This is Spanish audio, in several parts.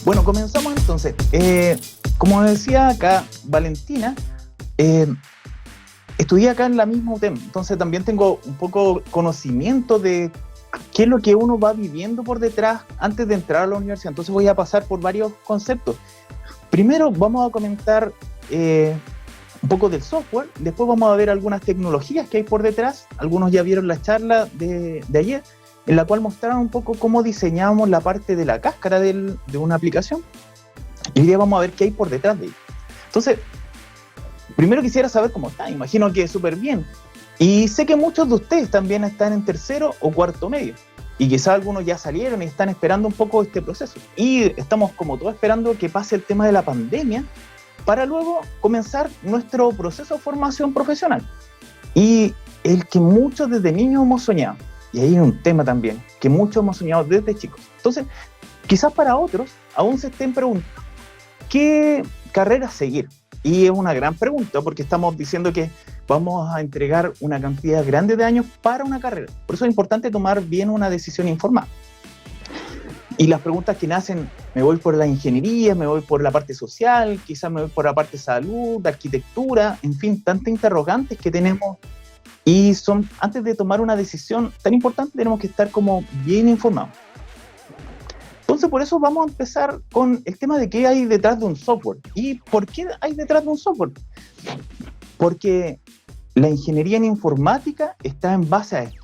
Bueno, comenzamos entonces. Como decía acá Valentina, eh, estudié acá en la misma UTEM, entonces también tengo un poco conocimiento de qué es lo que uno va viviendo por detrás antes de entrar a la universidad. Entonces voy a pasar por varios conceptos. Primero vamos a comentar un poco del software, después vamos a ver algunas tecnologías que hay por detrás. Algunos ya vieron la charla de ayer, en la cual mostraron un poco cómo diseñamos la parte de la cáscara de una aplicación. Y hoy día vamos a ver qué hay por detrás de ella. Entonces, primero quisiera saber cómo está. Imagino que súper bien. Y sé que muchos de ustedes también están en tercero o cuarto medio. Y quizás algunos ya salieron y están esperando un poco este proceso. Y estamos como todos esperando que pase el tema de la pandemia para luego comenzar nuestro proceso de formación profesional. Y el que muchos desde niños hemos soñado. Y ahí hay un tema también, que muchos hemos soñado desde chicos. Entonces, quizás para otros aún se estén preguntando qué carrera seguir. Y es una gran pregunta porque estamos diciendo que vamos a entregar una cantidad grande de años para una carrera. Por eso es importante tomar bien una decisión informada. Y las preguntas que nacen, me voy por la ingeniería, me voy por la parte social, quizás me voy por la parte de salud, de arquitectura, en fin, tantas interrogantes que tenemos. Y son, antes de tomar una decisión tan importante, tenemos que estar como bien informados. Entonces, por eso vamos a empezar con el tema de qué hay detrás de un software. ¿Y por qué hay detrás de un software? Porque la ingeniería en informática está en base a esto.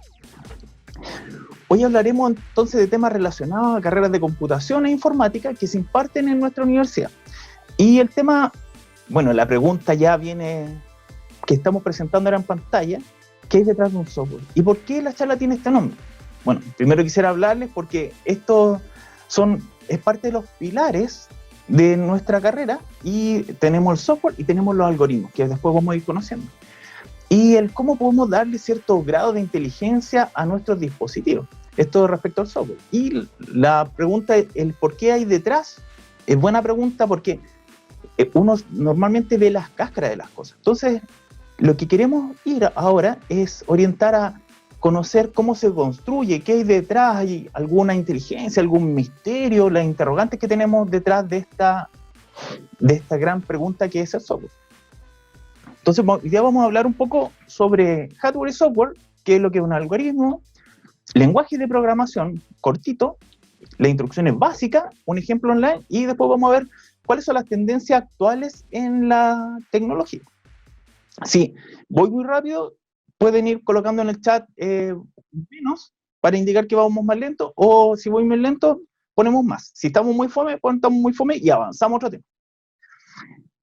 Hoy hablaremos entonces de temas relacionados a carreras de computación e informática que se imparten en nuestra universidad. Y el tema, bueno, la pregunta ya viene, que estamos presentando ahora en pantalla, ¿qué hay detrás de un software? ¿Y por qué la charla tiene este nombre? Bueno, primero quisiera hablarles porque esto es parte de los pilares de nuestra carrera, y tenemos el software y tenemos los algoritmos, que después vamos a ir conociendo. Y el cómo podemos darle cierto grado de inteligencia a nuestros dispositivos. Esto respecto al software. Y la pregunta, el por qué hay detrás, es buena pregunta porque uno normalmente ve las cáscaras de las cosas. Entonces, lo que queremos ir ahora es orientar a conocer cómo se construye, qué hay detrás, hay alguna inteligencia, algún misterio, las interrogantes que tenemos detrás de esta gran pregunta que es el software. Entonces, hoy día vamos a hablar un poco sobre hardware y software, qué es lo que es un algoritmo, lenguaje de programación cortito, las instrucciones básicas, un ejemplo online, y después vamos a ver cuáles son las tendencias actuales en la tecnología. Si voy muy rápido, pueden ir colocando en el chat menos para indicar que vamos más lento, o si voy muy lento, ponemos más. Si estamos muy fome, ponemos muy fome y avanzamos a otro tema.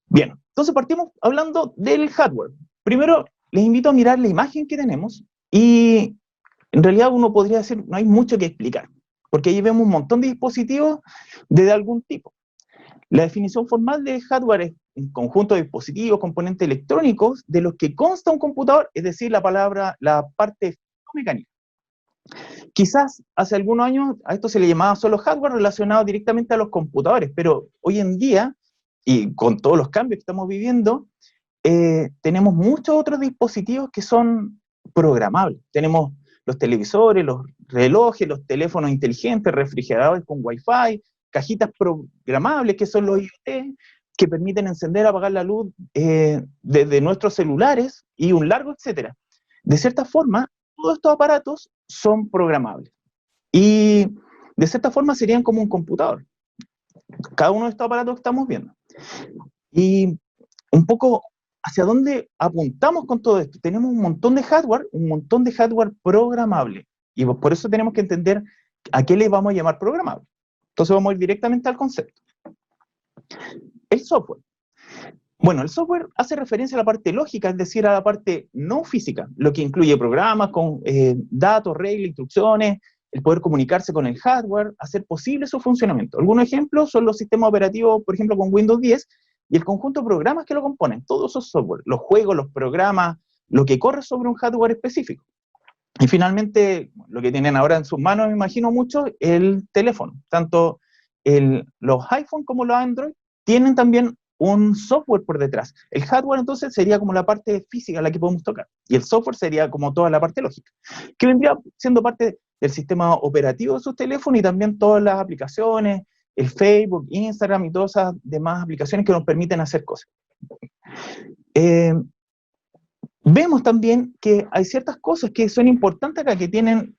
Bien, entonces partimos hablando del hardware. Primero, les invito a mirar la imagen que tenemos y en realidad uno podría decir, no hay mucho que explicar, porque ahí vemos un montón de dispositivos de algún tipo. La definición formal de hardware es un conjunto de dispositivos, componentes electrónicos, de los que consta un computador, es decir, la parte mecánica. Quizás hace algunos años a esto se le llamaba solo hardware relacionado directamente a los computadores, pero hoy en día, y con todos los cambios que estamos viviendo, tenemos muchos otros dispositivos que son programables. Tenemos los televisores, los relojes, los teléfonos inteligentes, refrigeradores con Wi-Fi, cajitas programables que son los IoT, que permiten encender, apagar la luz desde nuestros celulares y un largo etcétera. De cierta forma, todos estos aparatos son programables. Y de cierta forma serían como un computador. Cada uno de estos aparatos que estamos viendo. Y un poco hacia dónde apuntamos con todo esto. Tenemos un montón de hardware programable. Y por eso tenemos que entender a qué le vamos a llamar programable. Entonces vamos a ir directamente al concepto. El software. Bueno, el software hace referencia a la parte lógica, es decir, a la parte no física, lo que incluye programas con datos, reglas, instrucciones, el poder comunicarse con el hardware, hacer posible su funcionamiento. Algunos ejemplos son los sistemas operativos, por ejemplo, con Windows 10, y el conjunto de programas que lo componen, todos esos software, los juegos, los programas, lo que corre sobre un hardware específico. Y finalmente, lo que tienen ahora en sus manos, me imagino mucho, el teléfono. Tanto los iPhone como los Android tienen también un software por detrás. El hardware entonces sería como la parte física la que podemos tocar, y el software sería como toda la parte lógica, que vendría siendo parte del sistema operativo de sus teléfonos y también todas las aplicaciones el Facebook, Instagram y todas esas demás aplicaciones que nos permiten hacer cosas. Vemos también que hay ciertas cosas que son importantes acá, que tienen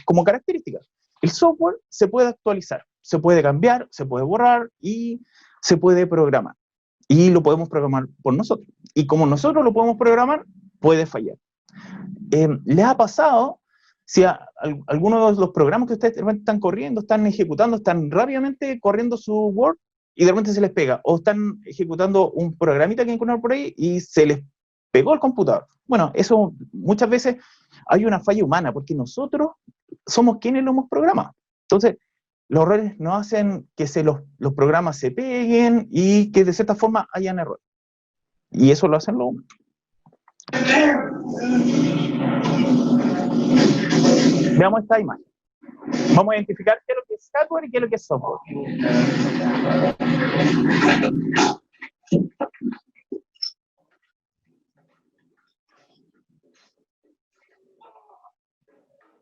como características. El software se puede actualizar, se puede cambiar, se puede borrar y se puede programar. Y lo podemos programar por nosotros. Y como nosotros lo podemos programar, puede fallar. ¿Les ha pasado si algunos de los programas que ustedes de repente están corriendo, están ejecutando, están rápidamente corriendo su Word y de repente se les pega? O están ejecutando un programita que encontraron por ahí y se les pegó el computador. Bueno, eso muchas veces hay una falla humana, porque nosotros somos quienes lo hemos programado. Entonces, los errores no hacen que los programas se peguen y que de cierta forma hayan errores. Y eso lo hacen los humanos. Veamos esta imagen. Vamos a identificar qué es lo que es hardware y qué es lo que es software.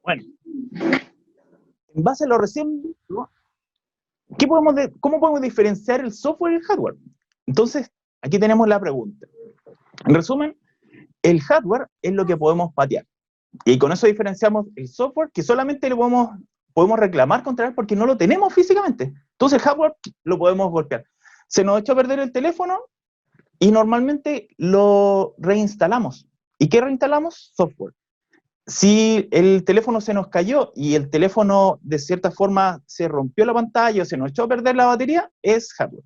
Bueno, en base a lo recién visto, ¿cómo podemos diferenciar el software y el hardware? Entonces, aquí tenemos la pregunta. En resumen, el hardware es lo que podemos patear. Y con eso diferenciamos el software, que solamente lo podemos reclamar contra él porque no lo tenemos físicamente. Entonces el hardware lo podemos golpear. Se nos echó a perder el teléfono y normalmente lo reinstalamos. ¿Y qué reinstalamos? Software. Si el teléfono se nos cayó y el teléfono de cierta forma se rompió la pantalla o se nos echó a perder la batería, es hardware.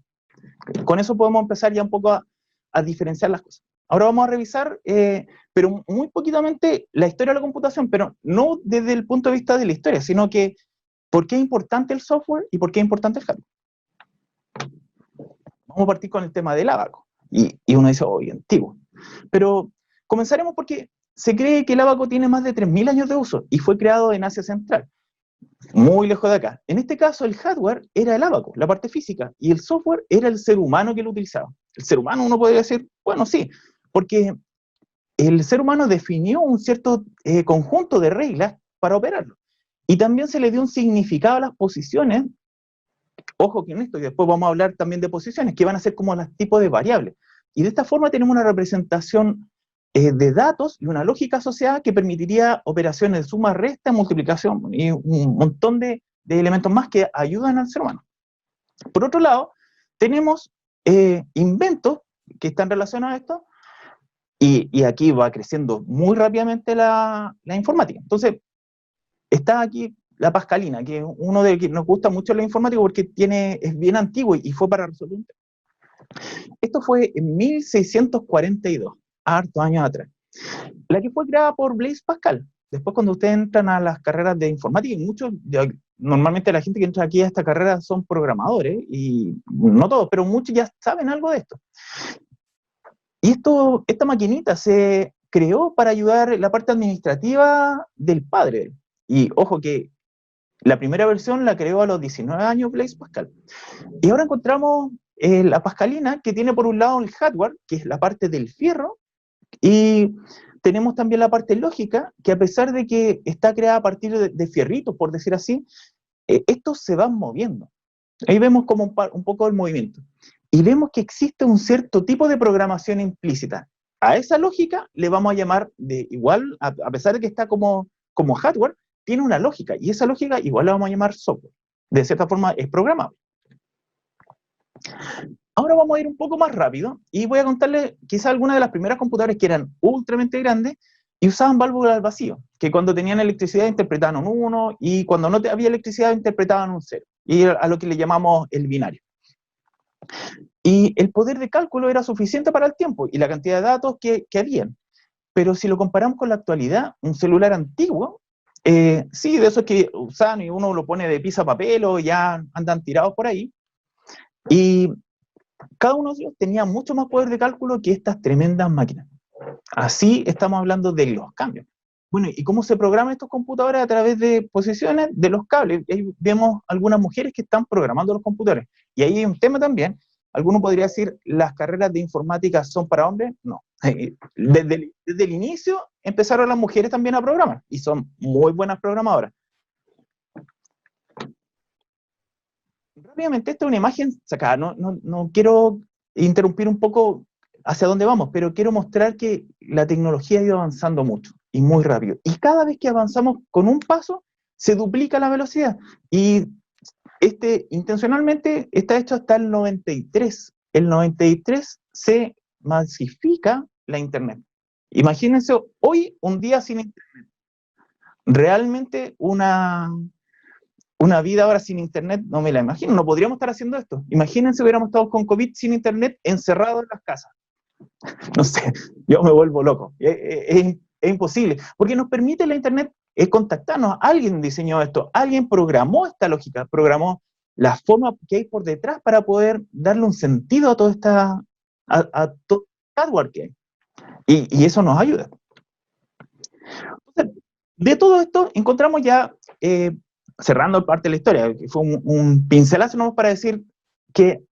Con eso podemos empezar ya un poco a diferenciar las cosas. Ahora vamos a revisar, pero muy poquitamente, la historia de la computación, pero no desde el punto de vista de la historia, sino que por qué es importante el software y por qué es importante el hardware. Vamos a partir con el tema del ábaco. Y uno dice, oye, antiguo. Pero comenzaremos porque se cree que el ábaco tiene más de 3000 años de uso y fue creado en Asia Central, muy lejos de acá. En este caso, el hardware era el ábaco, la parte física, y el software era el ser humano que lo utilizaba. El ser humano, uno podría decir, bueno, sí, porque el ser humano definió un cierto conjunto de reglas para operarlo. Y también se le dio un significado a las posiciones. Ojo que en esto, y después vamos a hablar también de posiciones, que van a ser como los tipos de variables. Y de esta forma tenemos una representación de datos y una lógica asociada que permitiría operaciones de suma, resta, multiplicación y un montón de elementos más que ayudan al ser humano. Por otro lado, tenemos inventos que están relacionados a esto, y aquí va creciendo muy rápidamente la informática. Entonces, está aquí la Pascalina, que es uno de que nos gusta mucho la informática porque es bien antiguo y fue para resolver un tema. Esto fue en 1642, hartos años atrás. La que fue creada por Blaise Pascal. Después cuando ustedes entran a las carreras de informática, y normalmente la gente que entra aquí a esta carrera son programadores, y no todos, pero muchos ya saben algo de esto. Y esta maquinita se creó para ayudar la parte administrativa del padre. Y ojo que la primera versión la creó a los 19 años Blaise Pascal. Y ahora encontramos la Pascalina, que tiene por un lado el hardware, que es la parte del fierro, y tenemos también la parte lógica, que a pesar de que está creada a partir de fierritos, por decir así, estos se van moviendo. Ahí vemos como un poco el movimiento. Y vemos que existe un cierto tipo de programación implícita. A esa lógica le vamos a llamar de igual, a pesar de que está como hardware, tiene una lógica, y esa lógica igual la vamos a llamar software. De cierta forma es programable. Ahora vamos a ir un poco más rápido, y voy a contarles quizás algunas de las primeras computadoras que eran ultramente grandes, y usaban válvulas al vacío, que cuando tenían electricidad interpretaban un 1, y cuando no había electricidad interpretaban un 0, y a lo que le llamamos el binario. Y el poder de cálculo era suficiente para el tiempo y la cantidad de datos que habían. Pero si lo comparamos con la actualidad, un celular antiguo, sí, de esos que usan y uno lo pone de pizza papel o ya andan tirados por ahí, y cada uno de ellos tenía mucho más poder de cálculo que estas tremendas máquinas. Así estamos hablando de los cambios. Bueno, ¿y cómo se programan estos computadores? A través de posiciones de los cables. Ahí vemos algunas mujeres que están programando los computadores. Y ahí hay un tema también. Alguno podría decir, ¿las carreras de informática son para hombres? No. Desde el inicio empezaron las mujeres también a programar, y son muy buenas programadoras. Rápidamente, esta es una imagen sacada, no quiero interrumpir un poco hacia dónde vamos, pero quiero mostrar que la tecnología ha ido avanzando mucho y muy rápido. Y cada vez que avanzamos con un paso, se duplica la velocidad. Y intencionalmente está hecho hasta el 93. El 93 se masifica la Internet. Imagínense hoy un día sin Internet. Realmente una vida ahora sin Internet, no me la imagino, no podríamos estar haciendo esto. Imagínense hubiéramos estado con COVID sin Internet, encerrados en las casas. No sé, yo me vuelvo loco. Es imposible, porque nos permite la Internet contactarnos. Alguien diseñó esto, alguien programó esta lógica, programó la forma que hay por detrás para poder darle un sentido a todo el hardware que hay. Y eso nos ayuda. Entonces, de todo esto encontramos ya, cerrando parte de la historia, que fue un pincelazo nomás para decir que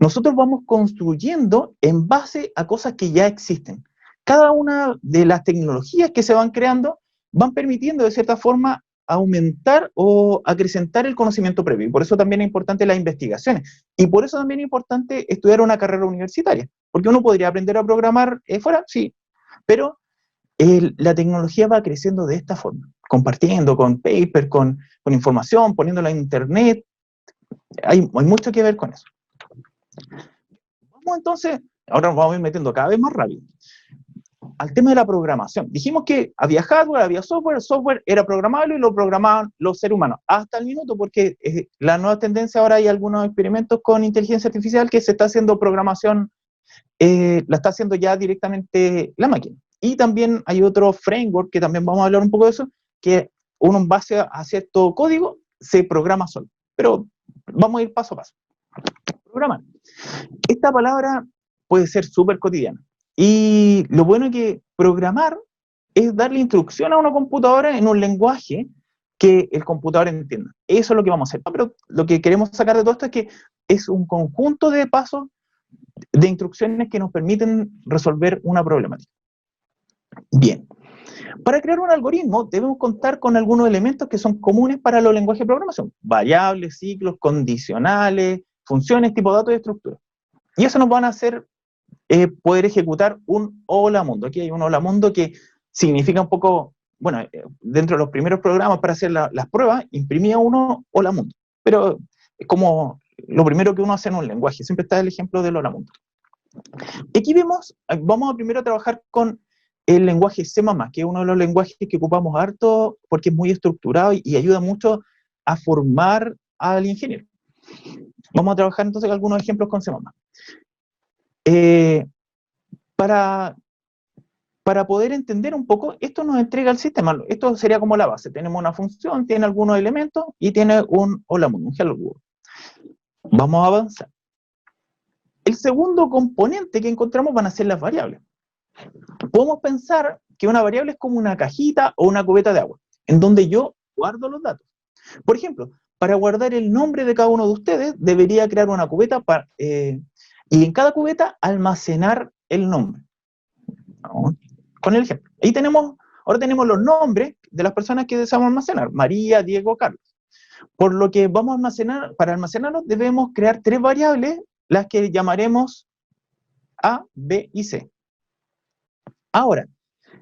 nosotros vamos construyendo en base a cosas que ya existen. Cada una de las tecnologías que se van creando van permitiendo de cierta forma aumentar o acrecentar el conocimiento previo. Y por eso también es importante las investigaciones. Y por eso también es importante estudiar una carrera universitaria. Porque uno podría aprender a programar fuera, sí, pero la tecnología va creciendo de esta forma, compartiendo con papers, con información, poniéndola en internet. Hay mucho que ver con eso. Vamos entonces, ahora nos vamos a ir metiendo cada vez más rápido al tema de la programación. Dijimos que había hardware, había software, el software era programable y lo programaban los seres humanos, hasta el minuto, porque la nueva tendencia ahora hay algunos experimentos con inteligencia artificial que se está haciendo programación, la está haciendo ya directamente la máquina. Y también hay otro framework, que también vamos a hablar un poco de eso, que uno en base a cierto código se programa solo. Pero vamos a ir paso a paso. Programar. Esta palabra puede ser súper cotidiana. Y lo bueno es que programar es darle instrucción a una computadora en un lenguaje que el computador entienda. Eso es lo que vamos a hacer. Pero lo que queremos sacar de todo esto es que es un conjunto de pasos, de instrucciones que nos permiten resolver una problemática. Bien. Para crear un algoritmo debemos contar con algunos elementos que son comunes para los lenguajes de programación. Variables, ciclos, condicionales, funciones, tipo de datos y estructuras. Y eso nos van a hacer poder ejecutar un hola mundo. Aquí hay un hola mundo que significa un poco, bueno, dentro de los primeros programas para hacer las pruebas, imprimía uno hola mundo. Pero es como lo primero que uno hace en un lenguaje. Siempre está el ejemplo del hola mundo. Aquí vamos a primero trabajar con el lenguaje C++, que es uno de los lenguajes que ocupamos harto porque es muy estructurado y ayuda mucho a formar al ingeniero. Vamos a trabajar entonces con algunos ejemplos con C++. Para poder entender un poco, esto nos entrega el sistema. Esto sería como la base. Tenemos una función, tiene algunos elementos y tiene un hola mundo, un hello world. Vamos a avanzar. El segundo componente que encontramos van a ser las variables. Podemos pensar que una variable es como una cajita o una cubeta de agua, en donde yo guardo los datos. Por ejemplo, para guardar el nombre de cada uno de ustedes, debería crear una cubeta y en cada cubeta almacenar el nombre. ¿No? Con el ejemplo. Ahora tenemos los nombres de las personas que deseamos almacenar: María, Diego, Carlos. Por lo que vamos a almacenar, para almacenarlos debemos crear 3 variables, las que llamaremos A, B y C. Ahora,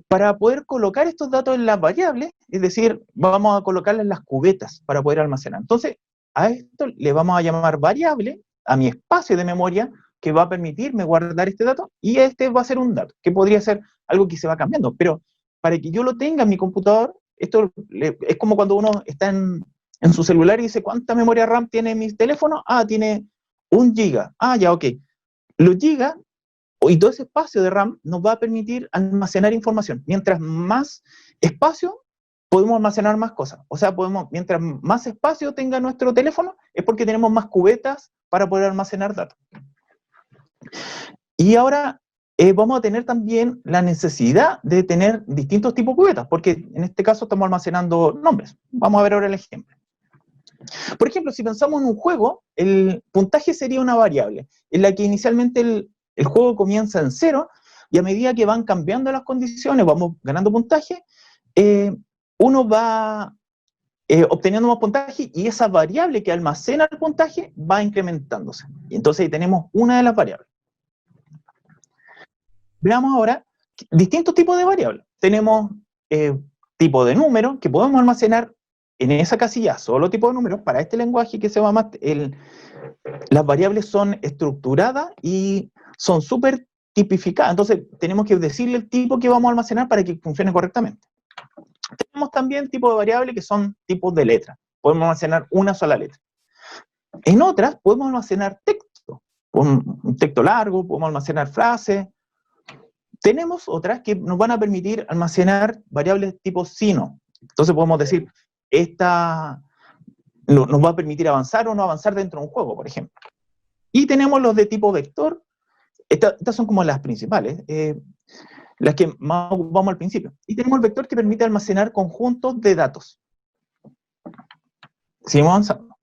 para poder colocar estos datos en las variables, es decir, vamos a colocarlas en las cubetas para poder almacenar. Entonces, a esto le vamos a llamar variable, a mi espacio de memoria, que va a permitirme guardar este dato, y este va a ser un dato, que podría ser algo que se va cambiando, pero para que yo lo tenga en mi computador, esto es como cuando uno está en su celular y dice: ¿cuánta memoria RAM tiene mi teléfono? Ah, tiene 1 giga. Ah, ya, ok. Los gigas y todo ese espacio de RAM nos va a permitir almacenar información. Mientras más espacio, podemos almacenar más cosas. O sea, mientras más espacio tenga nuestro teléfono, es porque tenemos más cubetas para poder almacenar datos. Y ahora vamos a tener también la necesidad de tener distintos tipos de cubetas, porque en este caso estamos almacenando nombres. Vamos a ver ahora el ejemplo. Por ejemplo, si pensamos en un juego, el puntaje sería una variable, en la que inicialmente el juego comienza en 0, y a medida que van cambiando las condiciones, vamos ganando puntaje, uno va obteniendo más puntaje, y esa variable que almacena el puntaje va incrementándose. Y entonces ahí tenemos una de las variables. Veamos ahora distintos tipos de variables. Tenemos tipo de número, que podemos almacenar en esa casilla solo tipo de números. Para este lenguaje que se llama las variables son estructuradas y son súper tipificadas. Entonces tenemos que decirle el tipo que vamos a almacenar para que funcione correctamente. Tenemos también tipos de variables que son tipos de letra. Podemos almacenar una sola letra. En otras podemos almacenar texto. Un texto largo, podemos almacenar frases. Tenemos otras que nos van a permitir almacenar variables tipo sino. Entonces podemos decir, esta nos va a permitir avanzar o no avanzar dentro de un juego, por ejemplo. Y tenemos los de tipo vector. Estas son como las principales, las que más vamos al principio. Y tenemos el vector que permite almacenar conjuntos de datos. Seguimos avanzando.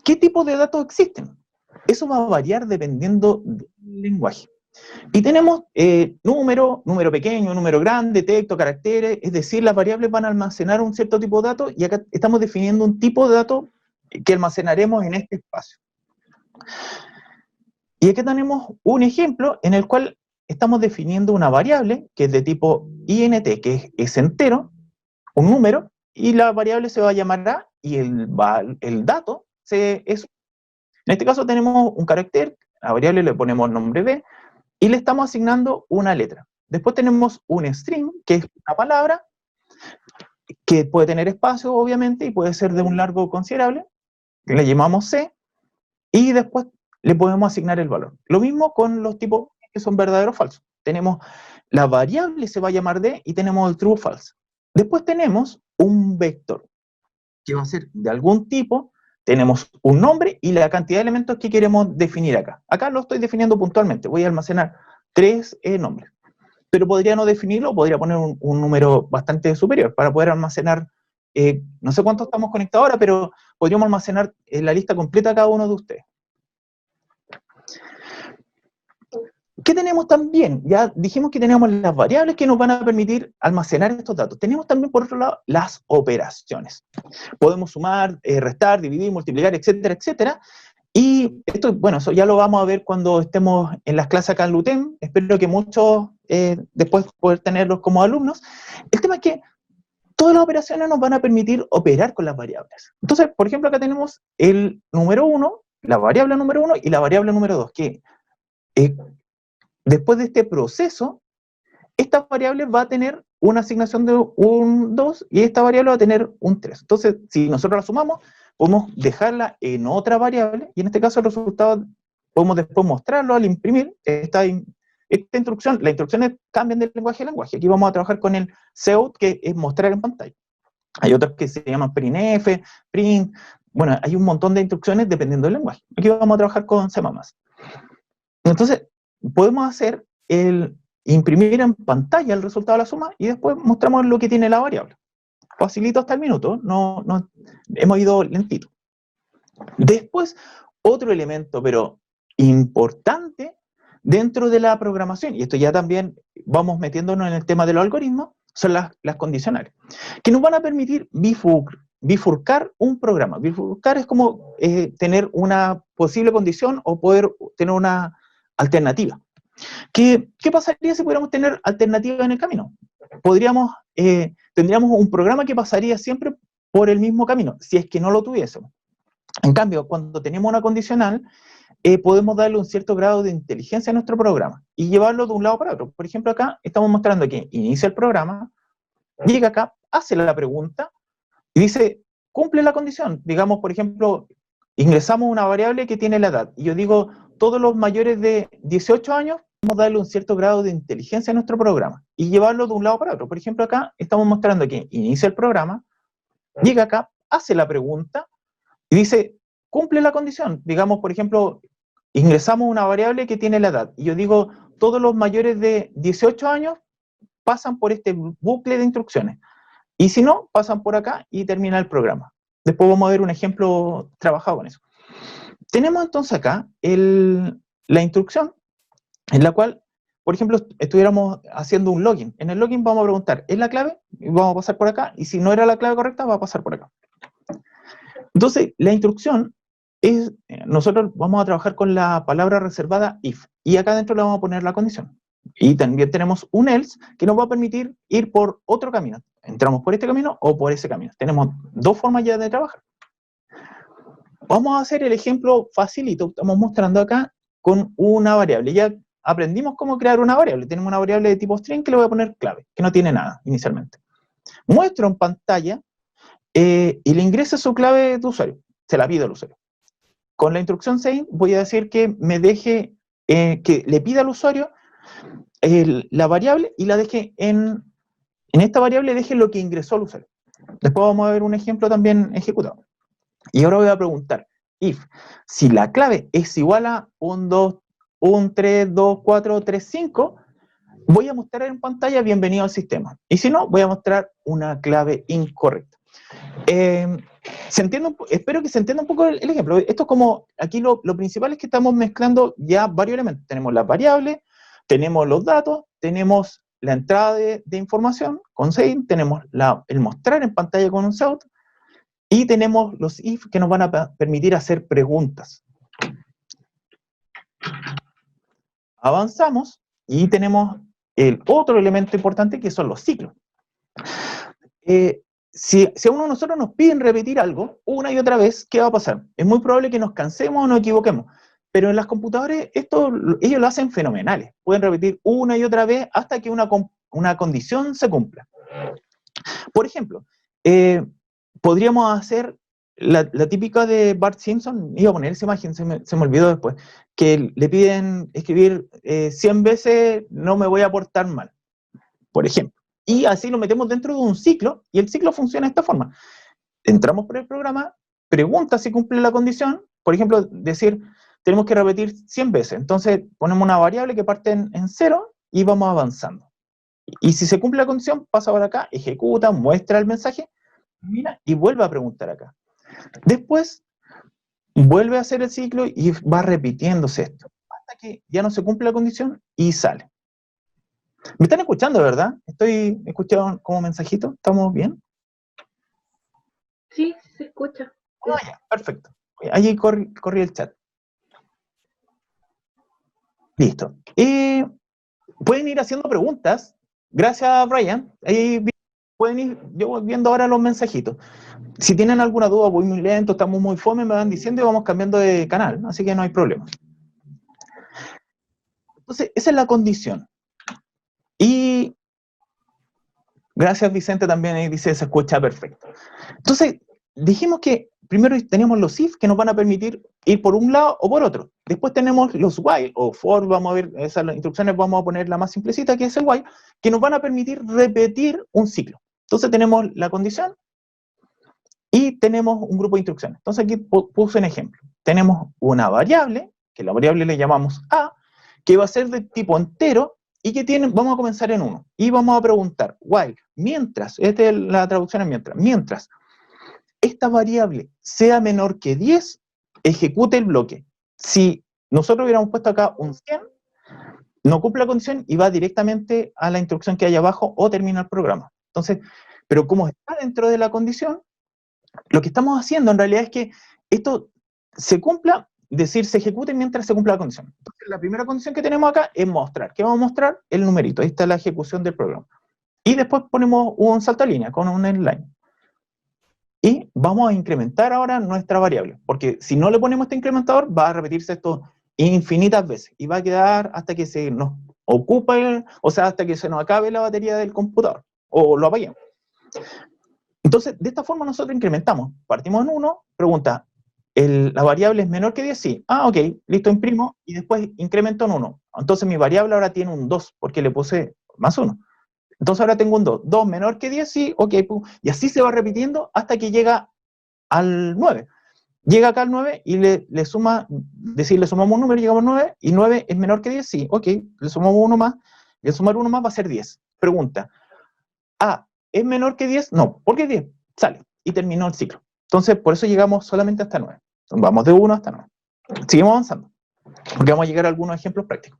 ¿Qué tipo de datos existen? Eso va a variar dependiendo del lenguaje. Y tenemos número pequeño, número grande, texto, caracteres, es decir, las variables van a almacenar un cierto tipo de datos, y acá estamos definiendo un tipo de datos que almacenaremos en este espacio. Y aquí tenemos un ejemplo en el cual estamos definiendo una variable que es de tipo int, que es entero, un número, y la variable se va a llamar a, y el dato es. En este caso tenemos un carácter, a la variable le ponemos nombre b, y le estamos asignando una letra. Después tenemos un string, que es una palabra, que puede tener espacio, obviamente, y puede ser de un largo considerable, que le llamamos c, y después le podemos asignar el valor. Lo mismo con los tipos que son verdaderos o falsos. Tenemos la variable se va a llamar d, y tenemos el true o false. Después tenemos un vector, que va a ser de algún tipo. Tenemos un nombre y la cantidad de elementos que queremos definir acá. Acá lo estoy definiendo puntualmente. Voy a almacenar 3 nombres. Pero podría no definirlo, podría poner un número bastante superior para poder almacenar, no sé cuántos estamos conectados ahora, pero podríamos almacenar la lista completa a cada uno de ustedes. ¿Qué tenemos también? Ya dijimos que tenemos las variables que nos van a permitir almacenar estos datos. Tenemos también, por otro lado, las operaciones. Podemos sumar, restar, dividir, multiplicar, etcétera, etcétera. Y esto, bueno, eso ya lo vamos a ver cuando estemos en las clases acá en LUTEM. Espero que muchos después poder tenerlos como alumnos. El tema es que todas las operaciones nos van a permitir operar con las variables. Entonces, por ejemplo, acá tenemos el número 1, la variable número 1 y la variable número 2, que después de este proceso, esta variable va a tener una asignación de un 2 y esta variable va a tener un 3. Entonces, si nosotros la sumamos, podemos dejarla en otra variable, y en este caso el resultado podemos después mostrarlo al imprimir esta instrucción. Las instrucciones cambian de lenguaje a lenguaje. Aquí vamos a trabajar con el cout, que es mostrar en pantalla. Hay otras que se llaman printf, print. Bueno, hay un montón de instrucciones dependiendo del lenguaje. Aquí vamos a trabajar con C++. Entonces, podemos hacer imprimir en pantalla el resultado de la suma y después mostramos lo que tiene la variable. Facilito hasta el minuto, no hemos ido lentito. Después, otro elemento, pero importante dentro de la programación, y esto ya también vamos metiéndonos en el tema de los algoritmos, son las condicionales, que nos van a permitir bifurcar un programa. Bifurcar es como tener una posible condición o poder tener una alternativa. ¿Qué pasaría si pudiéramos tener alternativas en el camino? Tendríamos un programa que pasaría siempre por el mismo camino, si es que no lo tuviésemos. En cambio, cuando tenemos una condicional, podemos darle un cierto grado de inteligencia a nuestro programa y llevarlo de un lado para otro. Por ejemplo, acá estamos mostrando que inicia el programa, llega acá, hace la pregunta y dice, cumple la condición. Digamos, por ejemplo, ingresamos una variable que tiene la edad, y yo digo, todos los mayores de 18 años, vamos a darle un cierto grado de inteligencia a nuestro programa y llevarlo de un lado para otro. Por ejemplo, acá estamos mostrando que inicia el programa, llega acá, hace la pregunta y dice, cumple la condición. Digamos, por ejemplo, ingresamos una variable que tiene la edad, y yo digo, todos los mayores de 18 años pasan por este bucle de instrucciones, y si no, pasan por acá y termina el programa. Después vamos a ver un ejemplo trabajado con eso. Tenemos entonces acá la instrucción, en la cual por ejemplo, estuviéramos haciendo un login. En el login vamos a preguntar, ¿es la clave? Y vamos a pasar por acá, y si no era la clave correcta, va a pasar por acá. Entonces, la instrucción es, nosotros vamos a trabajar con la palabra reservada if, y acá adentro le vamos a poner la condición. Y también tenemos un else que nos va a permitir ir por otro camino. Entramos por este camino o por ese camino. Tenemos dos formas ya de trabajar. Vamos a hacer el ejemplo facilito, estamos mostrando acá con una variable. Ya aprendimos cómo crear una variable. Tenemos una variable de tipo string que le voy a poner clave, que no tiene nada inicialmente. Muestro en pantalla y le ingresa su clave de usuario. Se la pido al usuario. Con la instrucción same voy a decir que me deje, que le pida al usuario la variable y la deje en esta variable deje lo que ingresó al usuario. Después vamos a ver un ejemplo también ejecutado. Y ahora voy a preguntar, if, si la clave es igual a 1, 2, 1, 3, 2, 4, 3, 5, voy a mostrar en pantalla bienvenido al sistema. Y si no, voy a mostrar una clave incorrecta. Espero que se entienda un poco el ejemplo. Esto es como, aquí lo principal es que estamos mezclando ya varios elementos. Tenemos las variables, tenemos los datos, tenemos la entrada de información con same, tenemos el mostrar en pantalla con un out, y tenemos los if que nos van a permitir hacer preguntas. Avanzamos y tenemos el otro elemento importante que son los ciclos. Si a uno de nosotros nos piden repetir algo una y otra vez, ¿qué va a pasar? Es muy probable que nos cansemos o nos equivoquemos. Pero en las computadoras ellos lo hacen fenomenales. Pueden repetir una y otra vez hasta que una condición se cumpla. Por ejemplo, podríamos hacer la típica de Bart Simpson, iba a poner esa imagen, se me olvidó después, que le piden escribir 100 veces no me voy a portar mal, por ejemplo. Y así lo metemos dentro de un ciclo, y el ciclo funciona de esta forma. Entramos por el programa, pregunta si cumple la condición, por ejemplo, decir, tenemos que repetir 100 veces, entonces ponemos una variable que parte en 0 y vamos avanzando. Y si se cumple la condición, pasa por acá, ejecuta, muestra el mensaje, mira, y vuelve a preguntar acá. Después, vuelve a hacer el ciclo y va repitiéndose esto, hasta que ya no se cumple la condición y sale. ¿Me están escuchando, verdad? ¿Estoy escuchando como mensajito? ¿Estamos bien? Sí, se escucha. Ah, ya, perfecto. Allí corrí el chat. Listo. Pueden ir haciendo preguntas. Gracias, Brian. Ahí pueden ir, yo voy viendo ahora los mensajitos. Si tienen alguna duda, voy muy lento, estamos muy fome, me van diciendo y vamos cambiando de canal, así que no hay problema. Entonces, esa es la condición. Y gracias, Vicente, también ahí dice, se escucha perfecto. Entonces, dijimos que primero tenemos los if que nos van a permitir ir por un lado o por otro. Después tenemos los while o for, vamos a ver, esas instrucciones vamos a poner la más simplecita, que es el while, que nos van a permitir repetir un ciclo. Entonces tenemos la condición y tenemos un grupo de instrucciones. Entonces aquí puse un ejemplo. Tenemos una variable, que la variable le llamamos a, que va a ser de tipo entero y que vamos a comenzar en 1. Y vamos a preguntar, while, mientras, esta es la traducción en mientras esta variable sea menor que 10, ejecute el bloque. Si nosotros hubiéramos puesto acá un 100, no cumple la condición y va directamente a la instrucción que hay abajo o termina el programa. Entonces, pero como está dentro de la condición, lo que estamos haciendo en realidad es que esto se cumpla, decir, se ejecute mientras se cumpla la condición. Entonces, la primera condición que tenemos acá es mostrar. ¿Qué vamos a mostrar? El numerito. Ahí está la ejecución del programa. Y después ponemos un salto a línea con un inline. Y vamos a incrementar ahora nuestra variable, porque si no le ponemos este incrementador, va a repetirse esto infinitas veces, y va a quedar hasta que se nos ocupe, o sea, hasta que se nos acabe la batería del computador, o lo apaguemos. Entonces, de esta forma nosotros incrementamos. Partimos en 1, pregunta, ¿la variable es menor que 10? Sí. Ah, ok, listo, imprimo, y después incremento en 1. Entonces mi variable ahora tiene un 2, porque le puse más 1. Entonces ahora tengo un 2. 2 menor que 10, sí, ok. Y así se va repitiendo hasta que llega al 9. Llega acá al 9 y le suma, le sumamos un número y llegamos al 9, y 9 es menor que 10, sí, ok. Le sumamos uno más, y al sumar uno más va a ser 10. Pregunta, ¿es menor que 10? No, ¿por qué 10? Sale, y terminó el ciclo. Entonces, por eso llegamos solamente hasta 9. Entonces, vamos de 1 hasta 9. Seguimos avanzando, porque vamos a llegar a algunos ejemplos prácticos.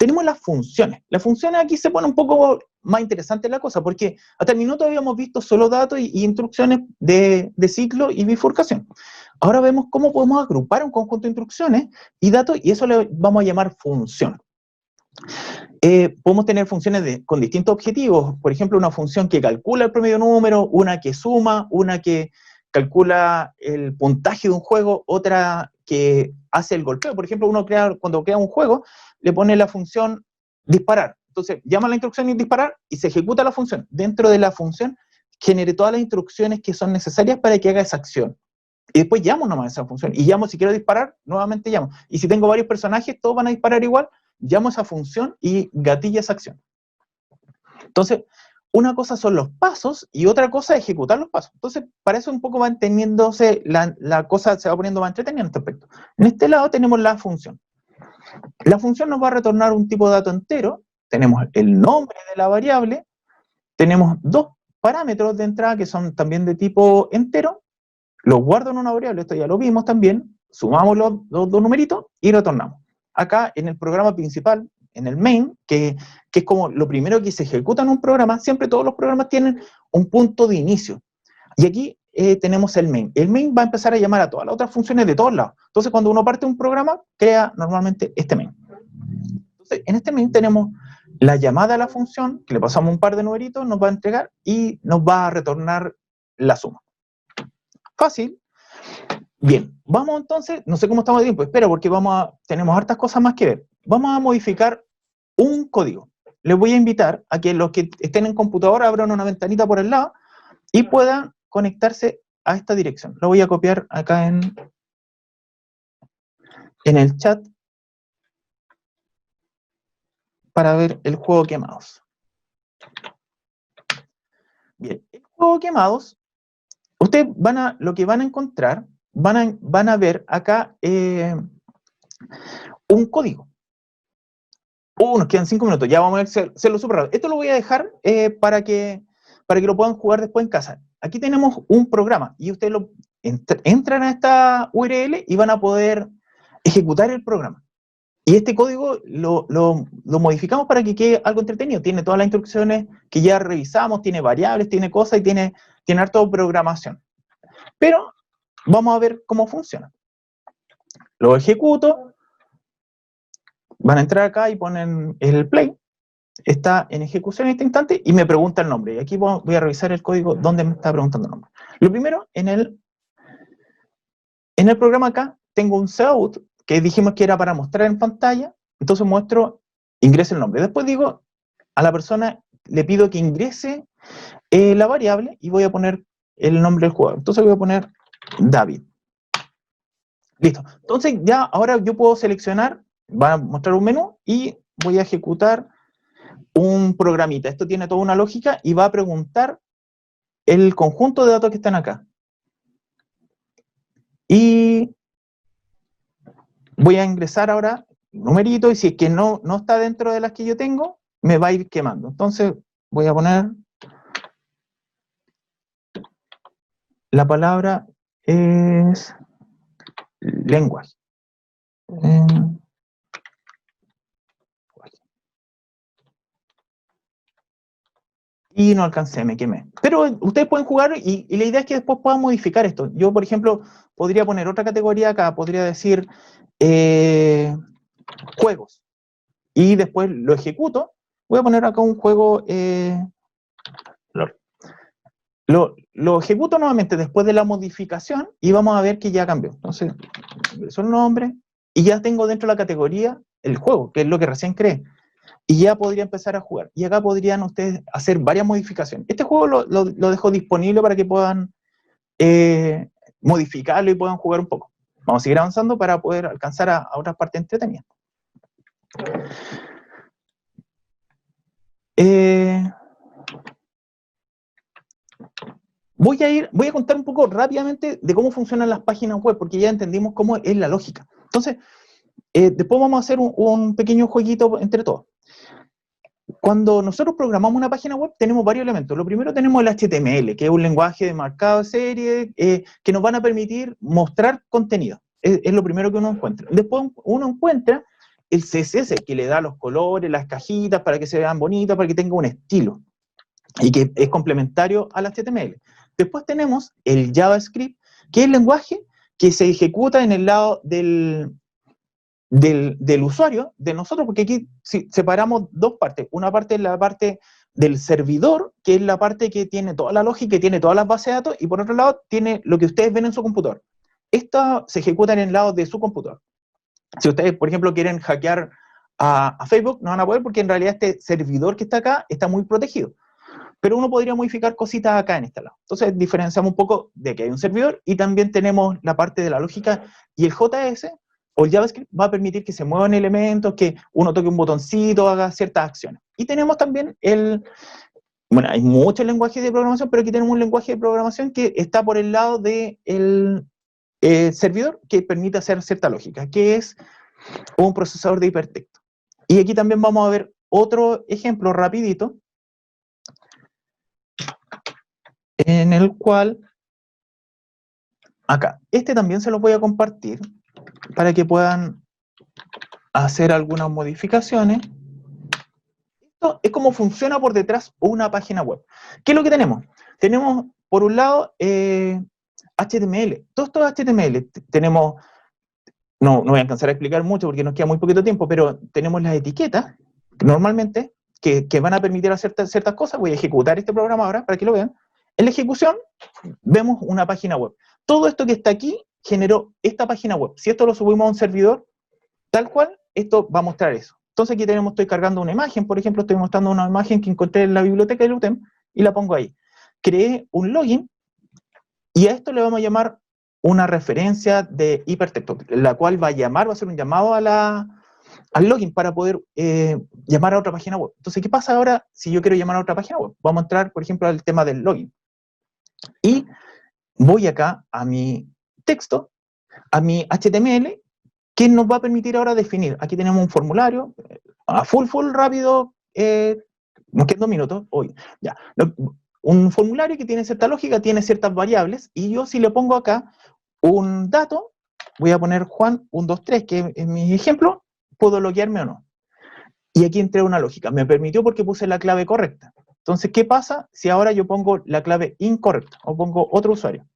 tenemos las funciones. Las funciones aquí se pone un poco más interesante la cosa, porque hasta el minuto habíamos visto solo datos y instrucciones de ciclo y bifurcación. Ahora vemos cómo podemos agrupar un conjunto de instrucciones y datos, y eso le vamos a llamar función. Podemos tener funciones con distintos objetivos, por ejemplo, una función que calcula el promedio número, una que suma, una que calcula el puntaje de un juego, otra que hace el golpeo. Por ejemplo, cuando crea un juego, le pone la función disparar. Entonces, llama la instrucción y disparar, y se ejecuta la función. Dentro de la función, genere todas las instrucciones que son necesarias para que haga esa acción. Y después llamo nomás a esa función. Y llamo, si quiero disparar, nuevamente llamo. Y si tengo varios personajes, todos van a disparar igual, llamo a esa función y gatilla esa acción. Entonces, una cosa son los pasos y otra cosa es ejecutar los pasos. Entonces, para eso un poco va entendiéndose, la cosa se va poniendo más entretenida en este aspecto. En este lado tenemos la función. La función nos va a retornar un tipo de dato entero. Tenemos el nombre de la variable. Tenemos dos parámetros de entrada que son también de tipo entero. Los guardo en una variable, esto ya lo vimos también. Sumamos los dos numeritos y retornamos. Acá en el programa principal, en el main, que es como lo primero que se ejecuta en un programa, siempre todos los programas tienen un punto de inicio. Y aquí tenemos el main. El main va a empezar a llamar a todas las otras funciones de todos lados. Entonces, cuando uno parte un programa, crea normalmente este main. Entonces, en este main tenemos la llamada a la función, que le pasamos un par de numeritos, nos va a entregar y nos va a retornar la suma. Fácil. Bien, vamos entonces, no sé cómo estamos de tiempo, espero porque tenemos hartas cosas más que ver. Vamos a modificar un código. Les voy a invitar a que los que estén en computadora abran una ventanita por el lado y puedan conectarse a esta dirección. Lo voy a copiar acá en el chat para ver el juego quemados. Bien, el juego quemados, ustedes lo que van a encontrar, van a ver acá un código. Nos quedan 5 minutos, ya vamos a ver, se lo super. Esto lo voy a dejar para que lo puedan jugar después en casa. Aquí tenemos un programa y ustedes entran a esta URL y van a poder ejecutar el programa. Y este código lo modificamos para que quede algo entretenido. Tiene todas las instrucciones que ya revisamos, tiene variables, tiene cosas y tiene harto programación. Pero vamos a ver cómo funciona. Lo ejecuto. Van a entrar acá y ponen el play. Está en ejecución en este instante y me pregunta el nombre. Y aquí voy a revisar el código donde me está preguntando el nombre. Lo primero, en el programa acá, tengo un cout que dijimos que era para mostrar en pantalla. Entonces ingreso el nombre. Después digo, a la persona le pido que ingrese la variable y voy a poner el nombre del jugador. Entonces voy a poner David. Listo. Entonces ya ahora yo puedo seleccionar, va a mostrar un menú y voy a ejecutar un programita. Esto tiene toda una lógica y va a preguntar el conjunto de datos que están acá. Y voy a ingresar ahora numerito y si es que no está dentro de las que yo tengo, me va a ir quemando. Entonces voy a poner la palabra es lenguaje. Y no alcancé, me quemé. Pero ustedes pueden jugar y la idea es que después puedan modificar esto. Yo, por ejemplo, podría poner otra categoría acá, podría decir juegos. Y después lo ejecuto. Voy a poner acá un juego. Lo ejecuto nuevamente después de la modificación y vamos a ver que ya cambió. Entonces, ingreso el nombre y ya tengo dentro de la categoría el juego, que es lo que recién creé. Y ya podría empezar a jugar. Y acá podrían ustedes hacer varias modificaciones. Este juego lo dejo disponible para que puedan modificarlo y puedan jugar un poco. Vamos a seguir avanzando para poder alcanzar a otras partes entretenidas. Voy a contar un poco rápidamente de cómo funcionan las páginas web, porque ya entendimos cómo es la lógica. Entonces, después vamos a hacer un pequeño jueguito entre todos. Cuando nosotros programamos una página web, tenemos varios elementos. Lo primero tenemos el HTML, que es un lenguaje de marcado de serie, que nos van a permitir mostrar contenido. Es lo primero que uno encuentra. Después uno encuentra el CSS, que le da los colores, las cajitas, para que se vean bonitas, para que tenga un estilo, y que es complementario al HTML. Después tenemos el JavaScript, que es el lenguaje que se ejecuta en el lado del usuario, de nosotros, porque aquí separamos dos partes. Una parte es la parte del servidor, que es la parte que tiene toda la lógica, que tiene todas las bases de datos, y por otro lado tiene lo que ustedes ven en su computador. Esta se ejecuta en el lado de su computador. Si ustedes, por ejemplo, quieren hackear a Facebook, no van a poder, porque en realidad este servidor que está acá está muy protegido. Pero uno podría modificar cositas acá en este lado. Entonces diferenciamos un poco de que hay un servidor, y también tenemos la parte de la lógica, y el JS o el JavaScript va a permitir que se muevan elementos, que uno toque un botoncito, haga ciertas acciones. Y tenemos también bueno, hay muchos lenguajes de programación, pero aquí tenemos un lenguaje de programación que está por el lado del servidor, que permite hacer cierta lógica, que es un procesador de hipertexto. Y aquí también vamos a ver otro ejemplo rapidito, en el cual, acá, este también se lo voy a compartir, para que puedan hacer algunas modificaciones. Esto es cómo funciona por detrás una página web. ¿Qué es lo que tenemos? Tenemos, por un lado, HTML. Todo esto es HTML. Tenemos, no voy a alcanzar a explicar mucho porque nos queda muy poquito tiempo, pero tenemos las etiquetas, normalmente, que van a permitir hacer ciertas cosas. Voy a ejecutar este programa ahora para que lo vean. En la ejecución, vemos una página web. Todo esto que está aquí generó esta página web. Si esto lo subimos a un servidor, tal cual, esto va a mostrar eso. Entonces aquí estoy cargando una imagen, por ejemplo, estoy mostrando una imagen que encontré en la biblioteca del UTEM, y la pongo ahí. Creé un login, y a esto le vamos a llamar una referencia de hipertexto, la cual va a hacer un llamado al login para poder llamar a otra página web. Entonces, ¿qué pasa ahora si yo quiero llamar a otra página web? Vamos a entrar, por ejemplo, al tema del login. Y voy acá a mi texto, a mi HTML, que nos va a permitir ahora definir. Aquí tenemos un formulario, full rápido, nos quedan 2 minutos, hoy, ya. Un formulario que tiene cierta lógica, tiene ciertas variables, y yo si le pongo acá un dato, voy a poner Juan 123, que es mi ejemplo, puedo loguearme o no. Y aquí entré una lógica, me permitió porque puse la clave correcta. Entonces, ¿qué pasa si ahora yo pongo la clave incorrecta, o pongo otro usuario?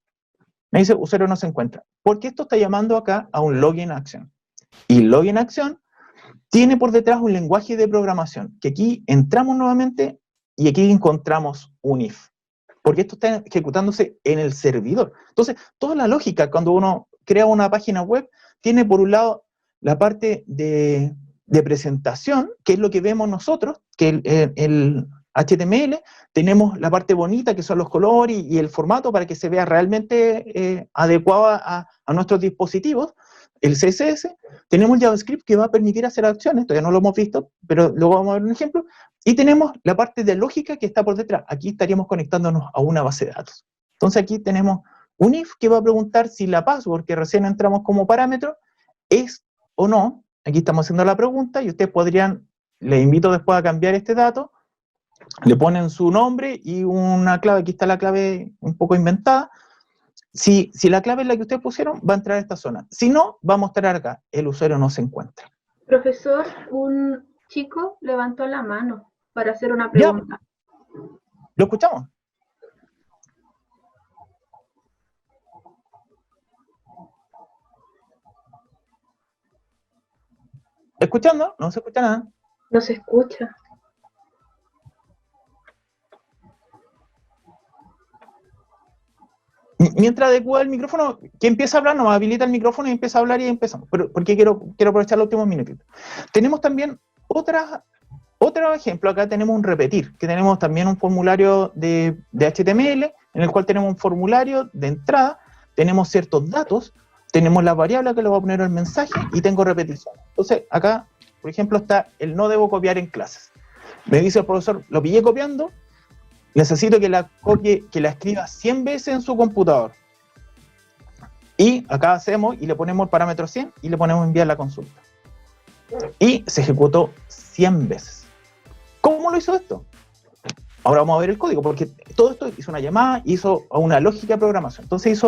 Me dice, usuario no se encuentra. Porque esto está llamando acá a un login acción. Y login acción tiene por detrás un lenguaje de programación, que aquí entramos nuevamente, y aquí encontramos un if. Porque esto está ejecutándose en el servidor. Entonces, toda la lógica, cuando uno crea una página web, tiene por un lado la parte de presentación, que es lo que vemos nosotros, que el HTML, tenemos la parte bonita, que son los colores y el formato, para que se vea realmente adecuado a nuestros dispositivos. El CSS, tenemos el JavaScript, que va a permitir hacer acciones, todavía no lo hemos visto, pero luego vamos a ver un ejemplo, y tenemos la parte de lógica que está por detrás. Aquí estaríamos conectándonos a una base de datos. Entonces aquí tenemos un if que va a preguntar si la password que recién entramos como parámetro es o no. Aquí estamos haciendo la pregunta, y ustedes podrían, les invito después a cambiar este dato, le ponen su nombre y una clave. Aquí está la clave un poco inventada. Si la clave es la que ustedes pusieron, va a entrar a esta zona. Si no, va a mostrar acá, el usuario no se encuentra. Profesor, un chico levantó la mano para hacer una Ya, pregunta. ¿lo escuchamos? ¿Escuchando? No se escucha nada. No se escucha. Mientras adecua el micrófono, que empieza a hablar, nos habilita el micrófono y empieza a hablar, y empezamos. Pero porque quiero aprovechar los últimos minutitos. Tenemos también otro ejemplo. Acá tenemos un repetir, que tenemos también un formulario de HTML, en el cual tenemos un formulario de entrada, tenemos ciertos datos, tenemos la variable que le voy a poner el mensaje, y tengo repetición. Entonces, acá, por ejemplo, está el no debo copiar en clases. Me dice el profesor, lo pillé copiando, necesito que la copie, que la escriba 100 veces en su computador. Y acá hacemos, y le ponemos el parámetro 100, y le ponemos enviar la consulta. Y se ejecutó 100 veces. ¿Cómo lo hizo esto? Ahora vamos a ver el código, porque todo esto hizo una llamada, hizo una lógica de programación. Entonces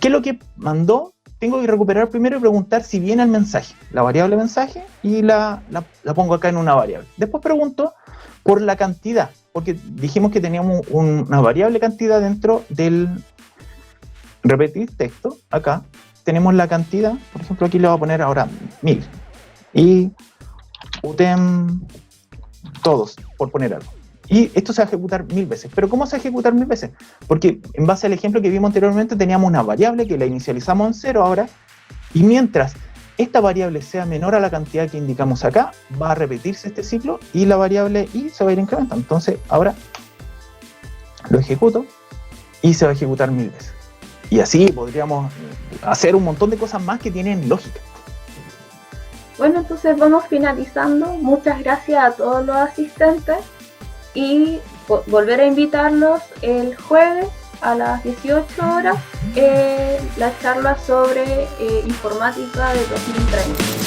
¿qué es lo que mandó? tengo que recuperar primero y preguntar si viene el mensaje, la variable mensaje, y la pongo acá en una variable. Después pregunto por la cantidad, porque dijimos que teníamos una variable cantidad dentro del repetir texto. Acá tenemos la cantidad, por ejemplo, aquí le voy a poner ahora 1000. Y UTEM todos, por poner algo. Y esto se va a ejecutar 1000 veces. ¿Pero cómo se va a ejecutar 1000 veces? Porque en base al ejemplo que vimos anteriormente, teníamos una variable que la inicializamos en 0 ahora, y mientras esta variable sea menor a la cantidad que indicamos acá, va a repetirse este ciclo y la variable i se va a ir incrementando. Entonces, ahora lo ejecuto y se va a ejecutar 1000 veces. Y así podríamos hacer un montón de cosas más que tienen lógica. Bueno, entonces vamos finalizando. Muchas gracias a todos los asistentes y volver a invitarlos el jueves a las 18 horas la charla sobre informática de 2030.